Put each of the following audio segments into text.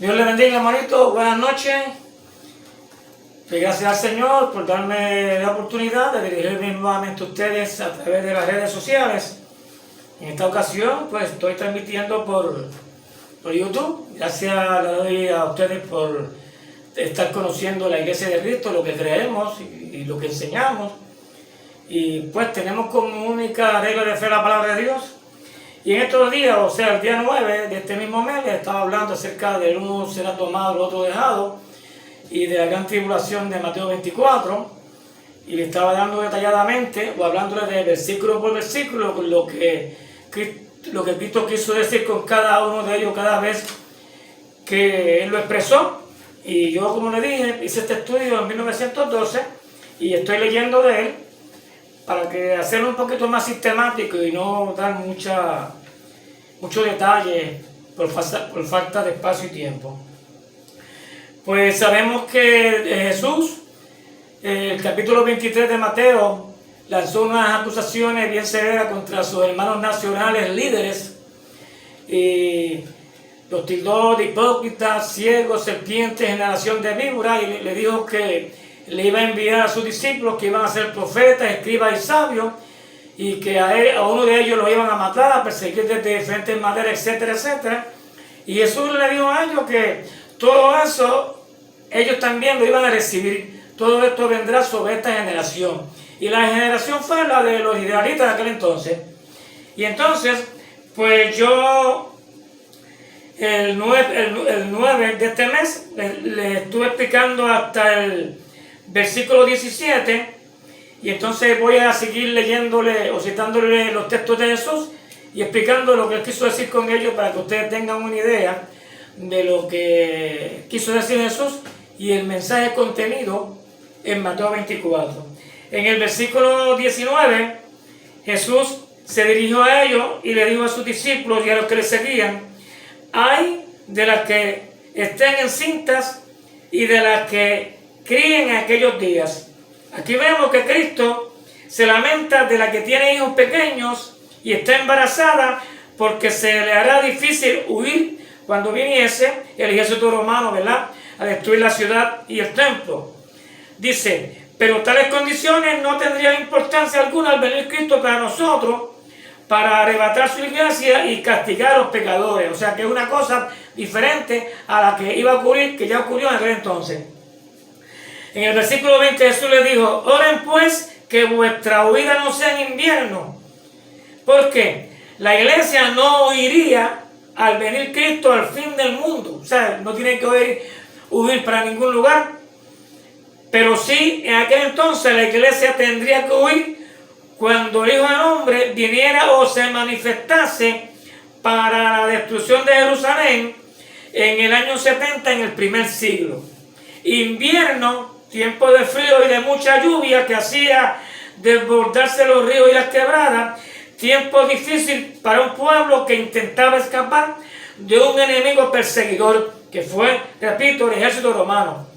Dios le bendiga, hermanito. Buenas noches. Gracias al Señor por darme la oportunidad de dirigirme nuevamente a ustedes a través de las redes sociales. En esta ocasión, pues estoy transmitiendo por YouTube. Gracias le doy a ustedes por estar conociendo la Iglesia de Cristo, lo que creemos y lo que enseñamos. Y pues tenemos como única regla de fe la palabra de Dios. Y en estos días, o sea, el día 9 de este mismo mes, estaba hablando acerca del uno será tomado, el otro dejado, y de la gran tribulación de Mateo 24, y le estaba dando detalladamente, o hablándole de versículo por versículo, lo que Cristo quiso decir con cada uno de ellos cada vez que Él lo expresó. Y yo, como le dije, hice este estudio en 1912, y estoy leyendo de él, para que hacerlo un poquito más sistemático y no dar mucho detalle por falta de espacio y tiempo. Pues sabemos que Jesús, el capítulo 23 de Mateo, lanzó unas acusaciones bien severas contra sus hermanos nacionales líderes y los tildó de hipócritas, ciegos, serpientes, generación de víboras, y le dijo que le iba a enviar a sus discípulos que iban a ser profetas, escribas y sabios, y que a uno de ellos lo iban a matar, a perseguir desde diferentes maneras, etcétera, etcétera. Y Jesús le dijo a ellos que todo eso ellos también lo iban a recibir. Todo esto vendrá sobre esta generación. Y la generación fue la de los israelitas de aquel entonces. Y entonces, pues yo, el 9 de este mes, le estuve explicando hasta el versículo 17, y entonces voy a seguir leyéndole o citándole los textos de Jesús y explicando lo que Él quiso decir con ellos para que ustedes tengan una idea de lo que quiso decir Jesús y el mensaje contenido en Mateo 24. En el versículo 19, Jesús se dirigió a ellos y le dijo a sus discípulos y a los que le seguían: ay de las que estén encintas y de las que críen en aquellos días. Aquí vemos que Cristo se lamenta de la que tiene hijos pequeños y está embarazada, porque se le hará difícil huir cuando viniese el ejército romano, ¿verdad?, a destruir la ciudad y el templo. Dice: pero tales condiciones no tendrían importancia alguna al venir Cristo para nosotros, para arrebatar su iglesia y castigar a los pecadores. O sea que es una cosa diferente a la que iba a ocurrir, que ya ocurrió en aquel entonces. En el versículo 20 Jesús le dijo: oren pues que vuestra huida no sea en invierno, porque la iglesia no huiría al venir Cristo al fin del mundo. O sea, no tiene que huir para ningún lugar, pero sí en aquel entonces la iglesia tendría que huir cuando el Hijo del Hombre viniera o se manifestase para la destrucción de Jerusalén en el año 70, en el primer siglo. Invierno, tiempo de frío y de mucha lluvia que hacía desbordarse los ríos y las quebradas, tiempo difícil para un pueblo que intentaba escapar de un enemigo perseguidor, que fue, repito, el ejército romano.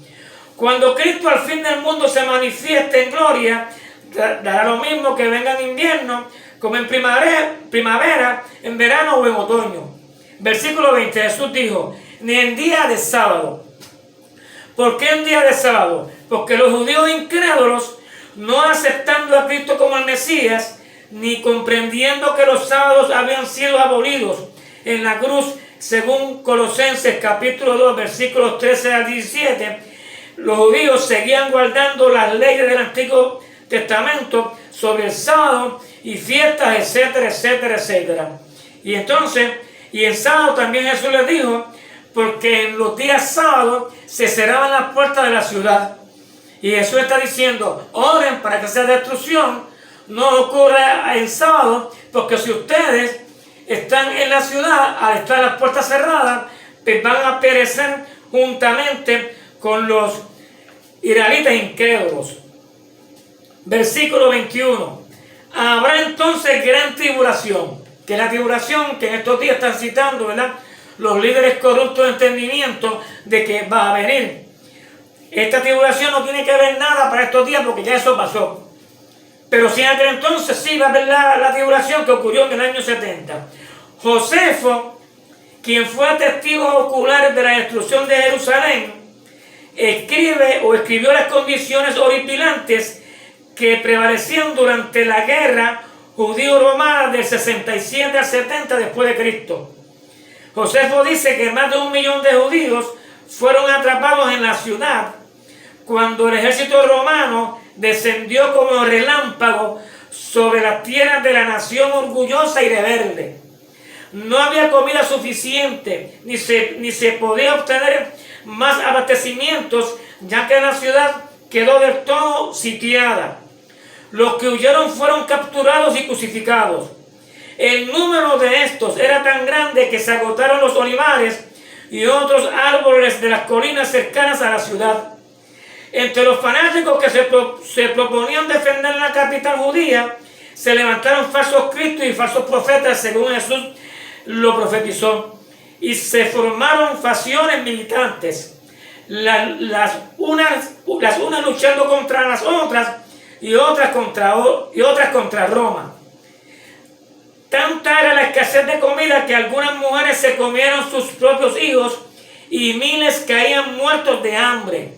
Cuando Cristo al fin del mundo se manifieste en gloria, dará lo mismo que venga en invierno, como en primavera, en verano o en otoño. Versículo 20, Jesús dijo: ni en día de sábado. ¿Por qué en día de sábado? Porque los judíos incrédulos, no aceptando a Cristo como el Mesías, ni comprendiendo que los sábados habían sido abolidos en la cruz, según Colosenses capítulo 2, versículos 13 al 17, los judíos seguían guardando las leyes del Antiguo Testamento sobre el sábado y fiestas, etcétera, etcétera, etcétera. Y entonces, y el sábado también Jesús les dijo, porque en los días sábados se cerraban las puertas de la ciudad. Y Jesús está diciendo: oren para que esa destrucción no ocurra en sábado, porque si ustedes están en la ciudad, al estar las puertas cerradas, pues van a perecer juntamente con los israelitas incrédulos. Versículo 21. Habrá entonces gran tribulación, que es la tribulación que en estos días están citando, ¿verdad?, los líderes corruptos de entendimiento, de que va a venir. Esta tribulación no tiene que ver nada para estos días, porque ya eso pasó. Pero si en aquel entonces sí va a haber la tribulación que ocurrió en el año 70. Josefo, quien fue testigo ocular de la destrucción de Jerusalén, escribió las condiciones horripilantes que prevalecían durante la guerra judío-romana del 67 al 70 después de Cristo. Josefo dice que más de 1 millón de judíos fueron atrapados en la ciudad cuando el ejército romano descendió como relámpago sobre las tierras de la nación orgullosa y rebelde. No había comida suficiente, ni se podía obtener más abastecimientos, ya que la ciudad quedó del todo sitiada. Los que huyeron fueron capturados y crucificados. El número de estos era tan grande que se agotaron los olivares y otros árboles de las colinas cercanas a la ciudad. Entre los fanáticos que se proponían defender la capital judía, se levantaron falsos cristos y falsos profetas, según Jesús lo profetizó, y se formaron facciones militantes, las unas luchando contra las otras y otras contra Roma. Tanta era la escasez de comida que algunas mujeres se comieron sus propios hijos y miles caían muertos de hambre.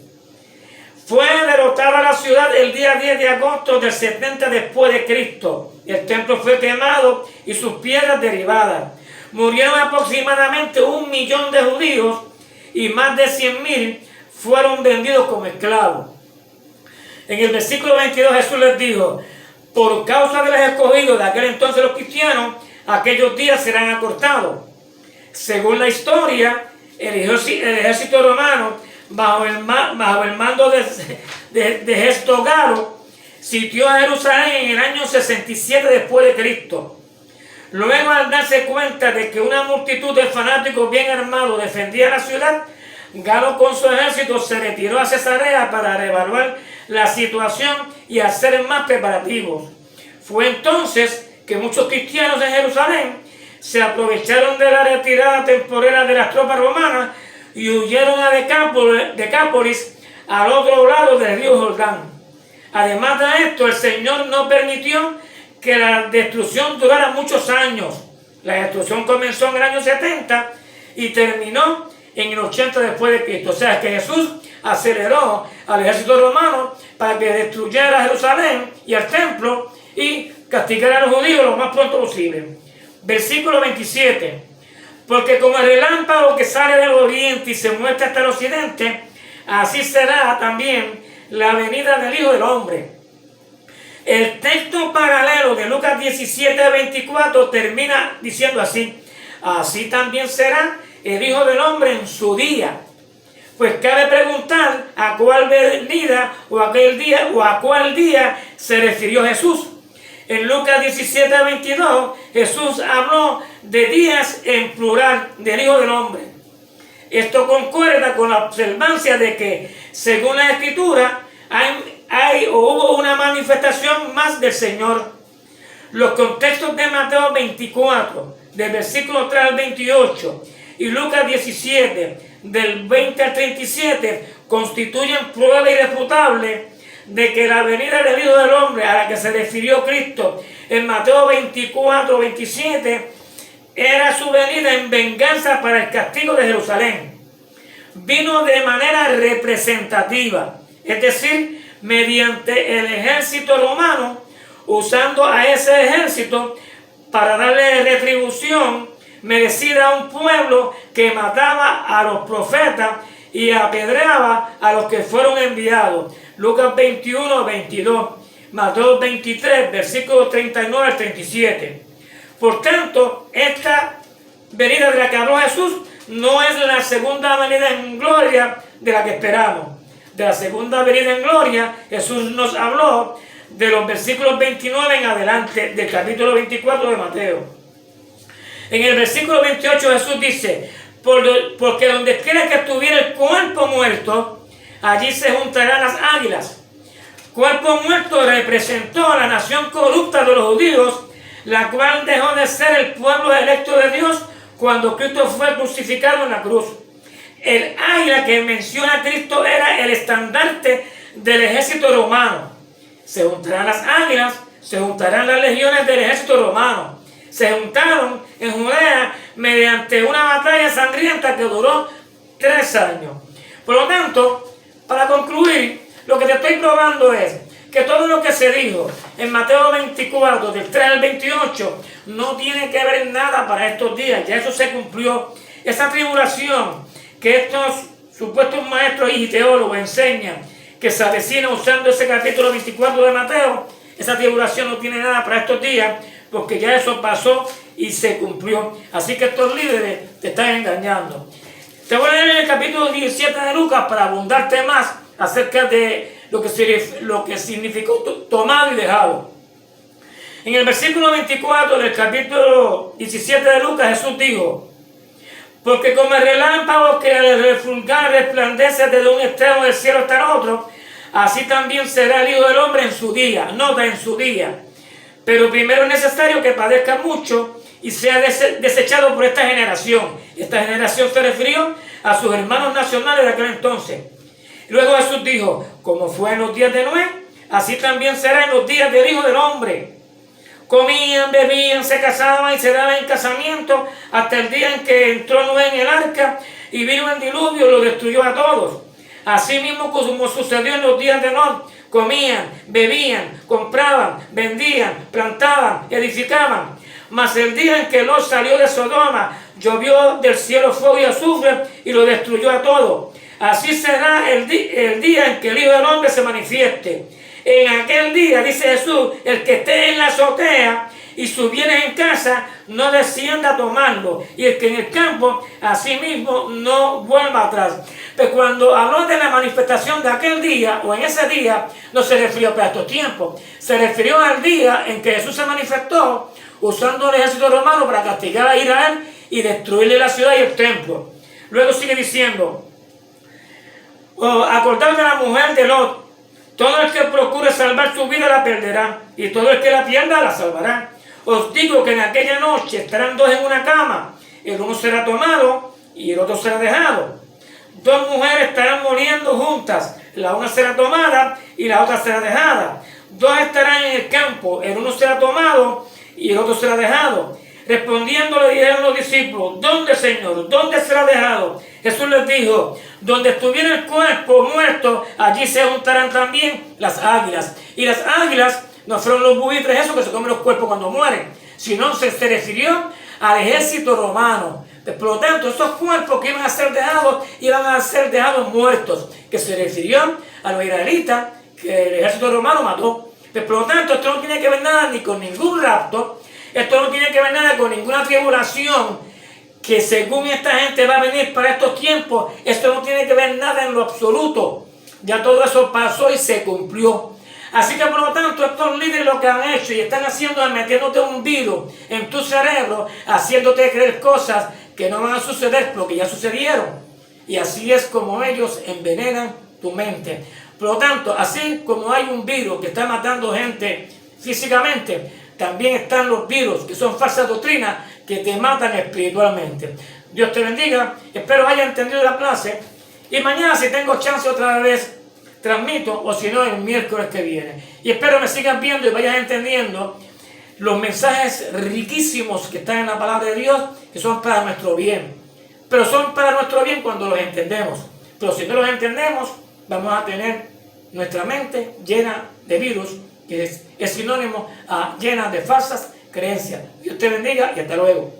Fue derrotada la ciudad el día 10 de agosto del 70 después de Cristo. El templo fue quemado y sus piedras derribadas. Murieron aproximadamente 1 millón de judíos y más de 100.000 fueron vendidos como esclavos. En el versículo 22 Jesús les dijo: por causa de los escogidos de aquel entonces los cristianos, aquellos días serán acortados. Según la historia, el ejército romano, bajo el mando de Gesto Galo, sitió a Jerusalén en el año 67 después de Cristo. Luego, al darse cuenta de que una multitud de fanáticos bien armados defendía la ciudad, Galo con su ejército se retiró a Cesarea para reevaluar la situación y hacer más preparativos. Fue entonces que muchos cristianos en Jerusalén se aprovecharon de la retirada temporera de las tropas romanas y huyeron a Decápolis, al otro lado del río Jordán. Además de esto, el Señor no permitió que la destrucción durara muchos años. La destrucción comenzó en el año 70 y terminó en el 80 después de Cristo. O sea que Jesús aceleró al ejército romano para que destruyera Jerusalén y el templo y castigara a los judíos lo más pronto posible. Versículo 27. Porque como el relámpago que sale del oriente y se muestra hasta el occidente, así será también la venida del Hijo del Hombre. El texto paralelo de Lucas 17:24 termina diciendo así: así también será el Hijo del Hombre en su día. Pues cabe preguntar a cuál venida o a cuál día se refirió Jesús. En Lucas 17:22 Jesús habló de días en plural del Hijo del Hombre. Esto concuerda con la observancia de que, según la Escritura, hubo una manifestación más del Señor. Los contextos de Mateo 24, del versículo 3 al 28, y Lucas 17, del 20 al 37, constituyen prueba irrefutable de que la venida del Hijo del Hombre a la que se refirió Cristo en Mateo 24, 27, era su venida en venganza para el castigo de Jerusalén. Vino de manera representativa, es decir, mediante el ejército romano, usando a ese ejército para darle retribución merecida a un pueblo que mataba a los profetas y apedreaba a los que fueron enviados. Lucas 21, 22, Mateo 23, versículos 39 al 37. Por tanto, esta venida de la que habló Jesús no es la segunda venida en gloria de la que esperamos. De la segunda venida en gloria, Jesús nos habló de los versículos 29 en adelante del capítulo 24 de Mateo. En el versículo 28 Jesús dice: porque donde quiera que estuviera el cuerpo muerto, allí se juntarán las águilas. Cuerpo muerto representó a la nación corrupta de los judíos, la cual dejó de ser el pueblo electo de Dios cuando Cristo fue crucificado en la cruz. El águila que menciona a Cristo era el estandarte del ejército romano. Se juntarán las águilas, se juntarán las legiones del ejército romano. Se juntaron en Judea mediante una batalla sangrienta que duró 3 años. Por lo tanto, para concluir, lo que te estoy probando es que todo lo que se dijo en Mateo 24, del 3 al 28, no tiene que ver nada para estos días. Ya eso se cumplió. Esa tribulación que estos supuestos maestros y teólogos enseñan que se avecina usando ese capítulo 24 de Mateo, esa tribulación no tiene nada para estos días, porque ya eso pasó y se cumplió. Así que estos líderes te están engañando. Te voy a leer el capítulo 17 de Lucas para abundarte más acerca de lo que significó tomado y dejado. En el versículo 24 del capítulo 17 de Lucas, Jesús dijo: porque como el relámpago que al refulgar resplandece desde un extremo del cielo hasta el otro, así también será el Hijo del Hombre en su día. Nota, en su día. Pero primero es necesario que padezca mucho y sea desechado por esta generación. Esta generación se refirió a sus hermanos nacionales de aquel entonces. Luego Jesús dijo: como fue en los días de Noé, así también será en los días del Hijo del Hombre. Comían, bebían, se casaban y se daban en casamiento hasta el día en que entró Noé en el arca y vino el diluvio y lo destruyó a todos. Así mismo como sucedió en los días de Noé, comían, bebían, compraban, vendían, plantaban, edificaban. Mas el día en que Lot salió de Sodoma, llovió del cielo fuego y azufre y lo destruyó a todos. Así será el día en que el Hijo del Hombre se manifieste. En aquel día, dice Jesús, el que esté en la azotea y sus bienes en casa, no descienda a tomarlo. Y el que en el campo, asimismo, no vuelva atrás. Pero cuando habló de la manifestación de aquel día, o en ese día, no se refirió para estos tiempos. Se refirió al día en que Jesús se manifestó usando el ejército romano para castigar a Israel y destruirle la ciudad y el templo. Luego sigue diciendo: acordad de la mujer de Lot. Todo el que procure salvar su vida la perderá, y todo el que la pierda la salvará. Os digo que en aquella noche estarán dos en una cama, el uno será tomado y el otro será dejado. Dos mujeres estarán muriendo juntas, la una será tomada y la otra será dejada. Dos estarán en el campo, el uno será tomado y el otro será dejado. Respondiendo le dijeron los discípulos: ¿dónde, Señor? ¿Dónde será dejado? Jesús les dijo: donde estuviera el cuerpo muerto, allí se juntarán también las águilas. Y las águilas no fueron los buitres esos que se comen los cuerpos cuando mueren, sino se refirió al ejército romano. Por lo tanto, esos cuerpos que iban a ser dejados, iban a ser dejados muertos, que se refirió a los israelitas que el ejército romano mató. Por lo tanto, esto no tiene que ver nada ni con ningún rapto. Esto no tiene que ver nada con ninguna tribulación que según esta gente va a venir para estos tiempos. Esto no tiene que ver nada en lo absoluto. Ya todo eso pasó y se cumplió. Así que por lo tanto estos líderes lo que han hecho y están haciendo es metiéndote un virus en tu cerebro, haciéndote creer cosas que no van a suceder porque ya sucedieron. Y así es como ellos envenenan tu mente. Por lo tanto, así como hay un virus que está matando gente físicamente, también están los virus que son falsas doctrinas que te matan espiritualmente. Dios te bendiga, espero haya entendido la clase y mañana si tengo chance otra vez transmito, o si no el miércoles que viene. Y espero me sigan viendo y vayan entendiendo los mensajes riquísimos que están en la palabra de Dios, que son para nuestro bien. Pero son para nuestro bien cuando los entendemos. Pero si no los entendemos, vamos a tener nuestra mente llena de virus, que es sinónimo a llena de falsas creencias. Dios te bendiga y hasta luego.